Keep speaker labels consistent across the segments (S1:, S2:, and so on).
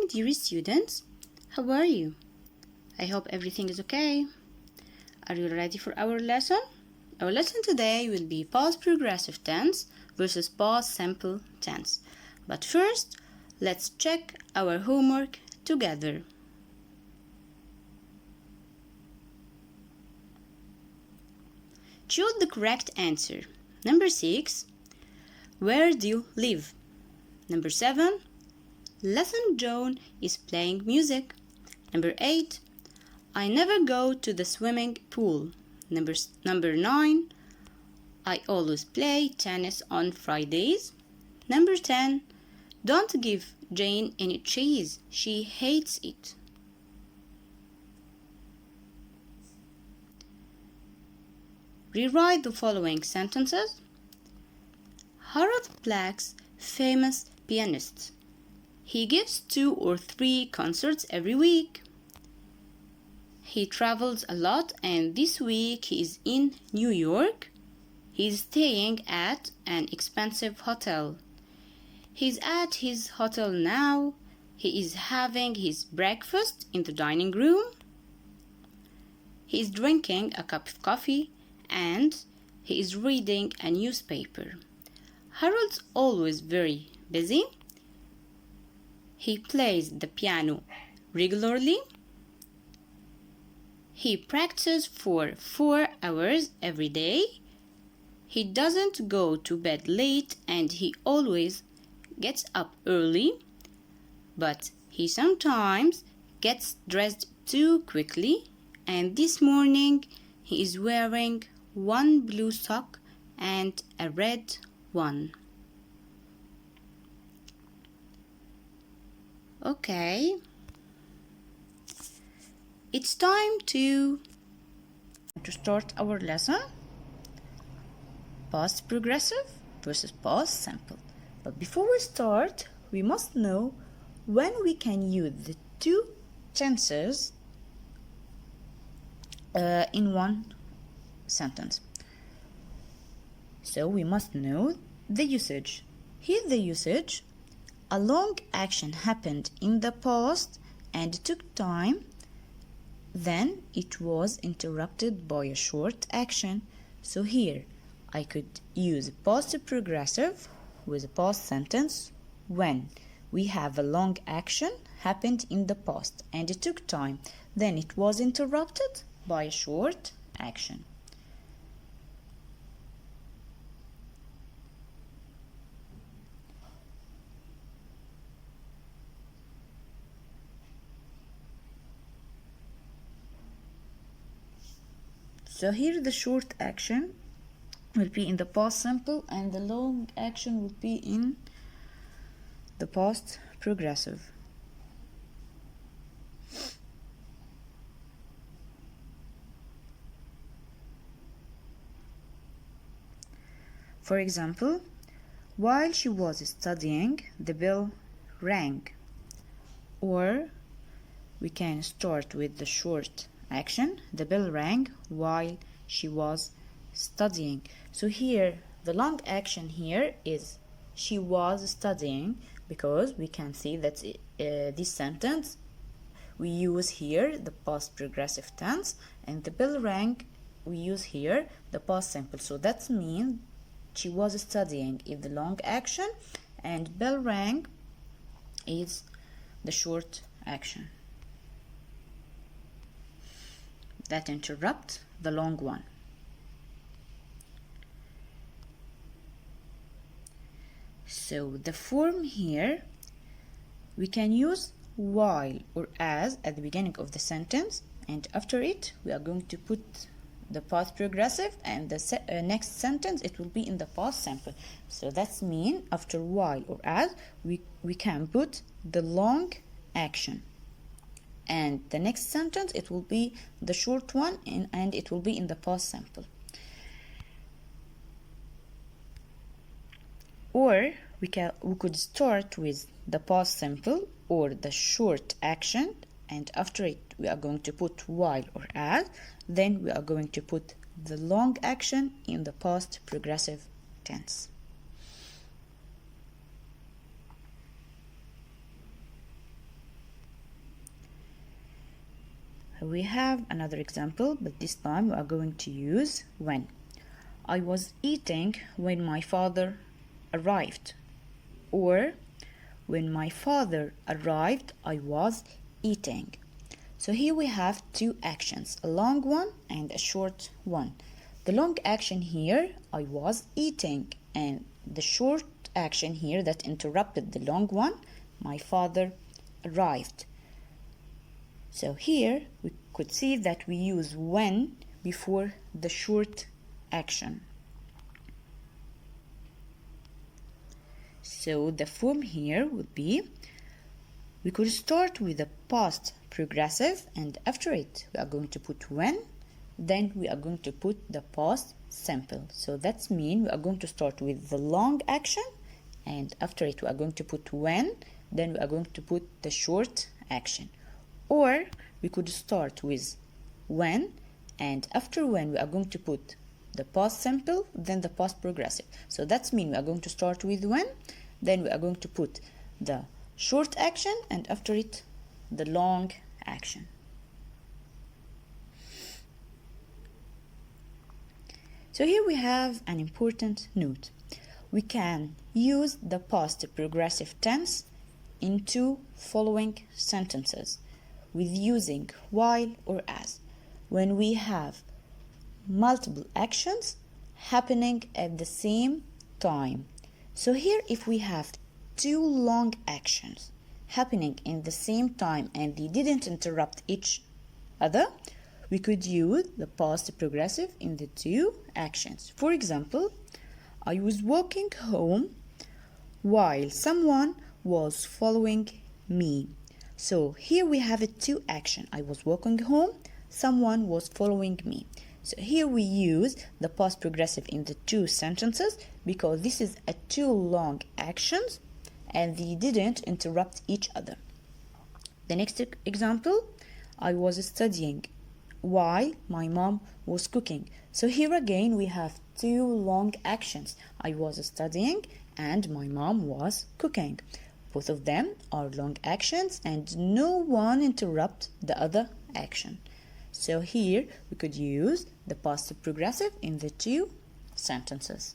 S1: dear students. How are you? I hope everything is okay. Are you ready for our lesson? Our lesson today will be past progressive tense versus past simple tense. But first, let's check our homework together. Choose the correct answer. Number 6. Where do you live? Number 7. Lesson John is playing music. Number 8. I never go to the swimming pool. Number 9. I always play tennis on Fridays. Number 10. Don't give Jane any cheese. She hates it. Rewrite the following sentences. Harold Black's famous pianist. He gives 2 or 3 concerts every week. He travels a lot and this week he is in New York. He is staying at an expensive hotel. He's at his hotel now. He is having his breakfast in the dining room. He is drinking a cup of coffee and he is reading a newspaper. Harold's always very busy. He plays the piano regularly. He practices for 4 hours every day. He doesn't go to bed late and he always gets up early, but he sometimes gets dressed too quickly, and this morning he is wearing 1 blue sock and a red one. Okay, it's time to start our lesson. Past progressive versus past simple. But before we start, we must know when we can use the 2 tenses in one sentence. So we must know the usage. Here's the usage. A long action happened in the past and took time. Then it was interrupted by a short action. So here I could use past progressive with a past sentence when we have a long action happened in the past and it took time. Then it was interrupted by a short action. So here the short action will be in the past simple and the long action will be in the past progressive. For example, while she was studying, the bell rang. Or we can start with the short action. The bell rang while she was studying. So here the long action here is she was studying, because we can see that this sentence we use here the past progressive tense, and the bell rang we use here the past simple. So that means she was studying is the long action and bell rang is the short action that interrupt the long one. So the form here we can use while or as at the beginning of the sentence, and after it we are going to put the past progressive, and the next sentence it will be in the past simple. So that's mean after while or as we can put the long action, and the next sentence it will be the short one and it will be in the past simple. Or we could start with the past simple or the short action, and after it we are going to put while or as, then we are going to put the long action in the past progressive tense. We have another example, but this time we are going to use when. I was eating when my father arrived. Or when my father arrived, I was eating. So here we have two actions, a long one and a short one. The long action here, I was eating, and the short action here that interrupted the long one, my father arrived. So here we could see that we use when before the short action. So the form here would be, we could start with the past progressive, and after it we are going to put when, then we are going to put the past simple. So that means we are going to start with the long action, and after it we are going to put when, then we are going to put the short action. Or we could start with when, and after when we are going to put the past simple, then the past progressive. So that means we are going to start with when, then we are going to put the short action, and after it the long action. So here we have an important note. We can use the past progressive tense in two following sentences with using while or as, when we have multiple actions happening at the same time. So here if we have two long actions happening in the same time and they didn't interrupt each other, we could use the past progressive in the two actions. For example, I was walking home while someone was following me. So here we have a two action. I was walking home, someone was following me. So here we use the past progressive in the two sentences because this is a two long actions and they didn't interrupt each other. The next example, I was studying while my mom was cooking. So here again we have two long actions. I was studying and my mom was cooking. Both of them are long actions and no one interrupt the other action. So here we could use the past progressive in the two sentences.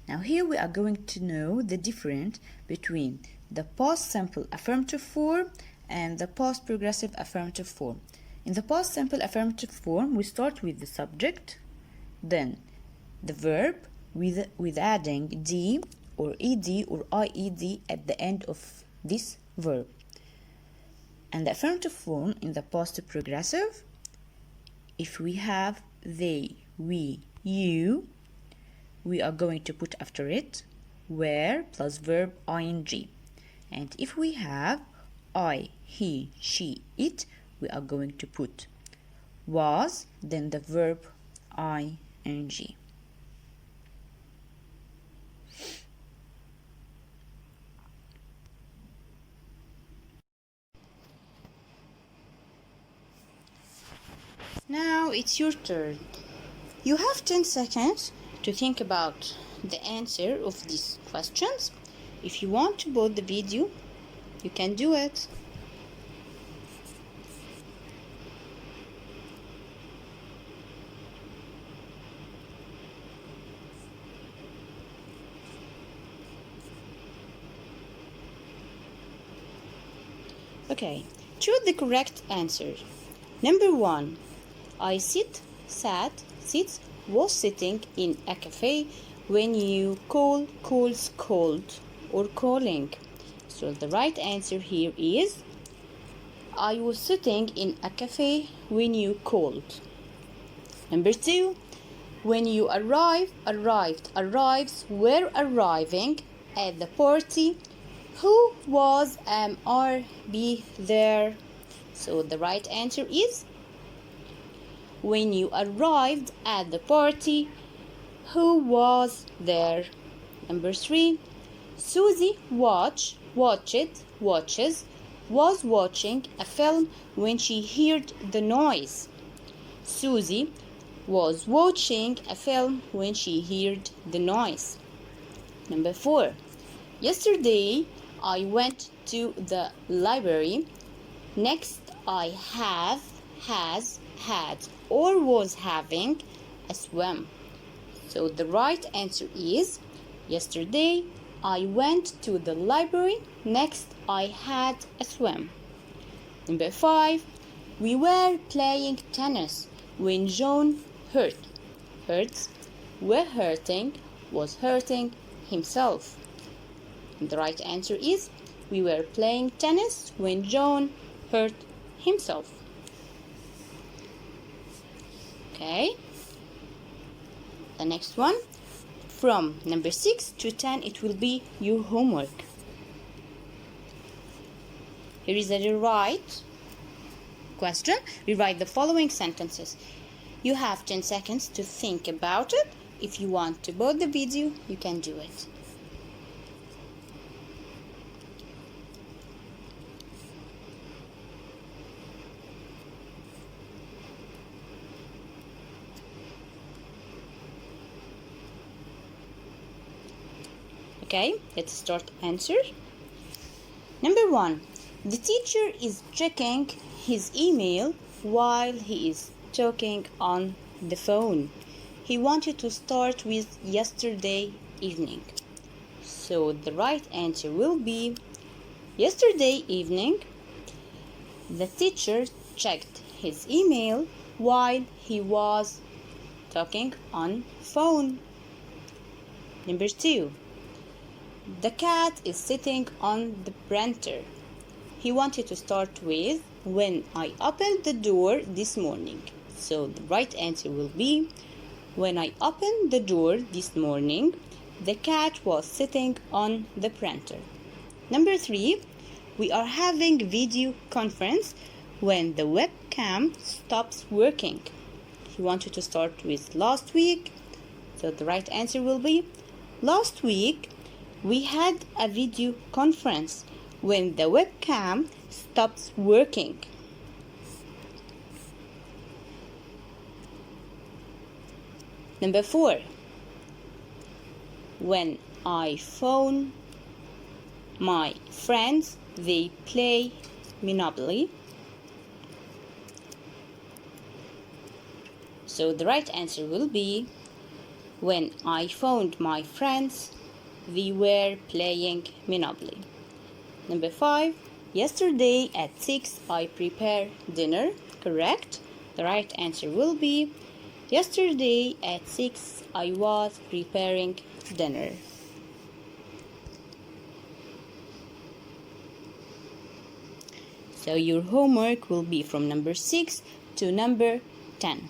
S1: Now here we are going to know the difference between the past simple affirmative form and the past progressive affirmative form. In the past simple affirmative form, we start with the subject, then the verb with adding d or ed or ied at the end of this verb. And the affirmative form in the past progressive, if we have they, we, you, we are going to put after it were plus verb ing. And if we have I, he, she, it, we are going to put was, then the verb ing. Now it's your turn. You have 10 seconds to think about the answer of these questions. If you want to pause the video, you can do it. Okay, choose the correct answer. Number 1. I sat, sits, was sitting in a cafe when you calls, called, or calling. So the right answer here is I was sitting in a cafe when you called. Number 2. When you arrived, arrives, were arriving at the party. Who was or be there? So the right answer is when you arrived at the party, who was there? Number 3. Susie watches, was watching a film when she heard the noise. Susie was watching a film when she heard the noise. Number 4. Yesterday, I went to the library. Next, I have, has, had, or was having a swim. So the right answer is yesterday I went to the library. Next, I had a swim. Number 5. We were playing tennis when John hurts, were hurting, was hurting himself. And the right answer is we were playing tennis when John hurt himself. Okay. The next one, from number 6 to 10, it will be your homework. Here is a rewrite question. Rewrite the following sentences. You have 10 seconds to think about it. If you want to pause the video, you can do it. Okay, let's start answer. Number 1. The teacher is checking his email while he is talking on the phone. He wanted to start with yesterday evening. So the right answer will be yesterday evening. The teacher checked his email while he was talking on phone. Number 2. The cat is sitting on the printer. He wanted to start with when I opened the door this morning. So the right answer will be when I opened the door this morning, the cat was sitting on the printer. Number 3. We are having video conference when the webcam stops working. He wanted to start with last week. So the right answer will be last week we had a video conference when the webcam stops working. Number 4. When I phone my friends, they play Monopoly. So the right answer will be when I phoned my friends, we were playing Monopoly. Number 5. Yesterday at 6 I prepared dinner. Correct. The right answer will be yesterday at 6 I was preparing dinner. So your homework will be from number 6 to number 10.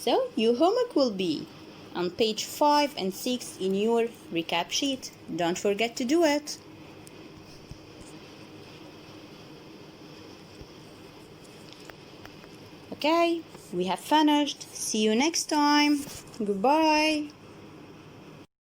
S1: So your homework will be on page 5 and 6 in your recap sheet. Don't forget to do it. Okay, we have finished. See you next time. Goodbye.